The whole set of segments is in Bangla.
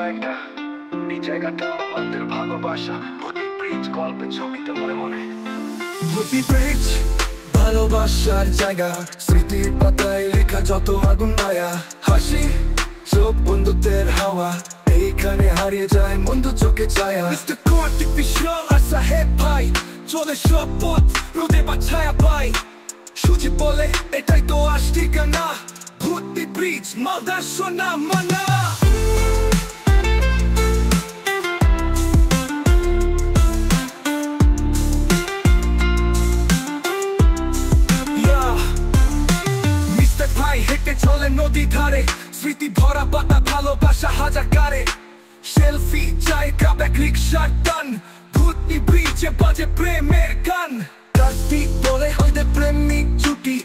চাই না। এই জায়গাটা আমাদের ভালোবাসা ভূতনি ব্রিজ গল্পের ছবিতে মনে মনে। ভূতনি ব্রিজ ভালোবাসার জায়গা, স্মৃতির পাতায় লেখা যত আগুন মায়া হাসি সব বন্ধুত্বের হাওয়া, এইখানে হারিয়ে যায় মন্দ চোখে ছায়া। মিস্টার কার্তিক বিশাল আর সাহেব ভাই চলে সব পথ, রোদে বা ছায়া পাই। সুজিত বলে এটাই তো আজ ঠিকানা, ভূতনি ব্রিজ মালদার সোনা মানা। মিস্টার ভাই হেঁটে চলে নদী ধারে, স্মৃতি ভরা পাতা ভালোবাসা হাজার কারে। সেলফি চাই কাবেক রিক্সার টান, ভূতনি ব্রিজে বাজে প্রেমের গান। কার্তিক বলে হইতে প্রেমিক জুটি,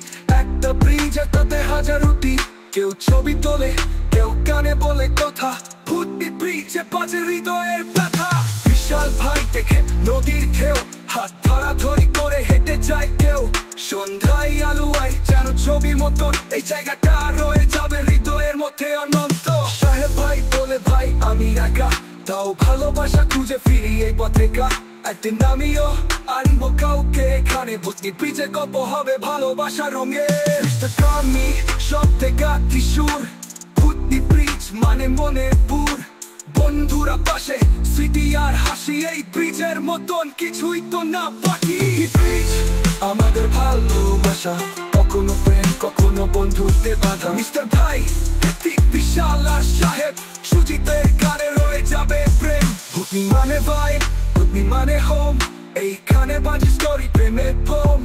একটা ব্রিজ আর তাতে হাজার রুটি। কেউ ছবি তোলে কেউ গানে বলে কথা, ভূতনি ব্রিজে বাজে হৃদয়ের ব্যথা। বিশাল ভাই দেখে নদীর ঢেউ, হাত ধরাধরি করে হেঁটে যায় কেউ। সন্ধ্যায় আলোয় যেন ছবির মতন, এই জায়গাটা রয়ে যাবে হৃদয়ের মধ্যে অনন্ত। সাহেব ভাই বলে ভাই আমি একা, তাও ভালোবাসা খুঁজে ফিরি এই পথে কা। একদিন আমিও আনবো কাউকে এখানে, ভূতনি ব্রিজের গল্প হবে ভালোবাসা রঙে। আমি সব থেকে কিশোর, ভূতনি ব্রিজ মানে মনে পুর। বন্ধুরা পাশে স্মৃতি আর হাসি, এই ব্রিজের মতন কিছুই তো না বাকি। ব্রিজ আমাদের ভালোবাসা, কখনো প্রেম কখনো বন্ধুত্বের বাধা। মিস্টার ভাই কার্তিক বিশাল আর সাহেব সুজিতের গানে রয়ে যাবে প্রেম। ভূতনি মানে ভাই, ভূতনি মানে হোম, এইখানে বাজে স্টোরি প্রেমের পোম।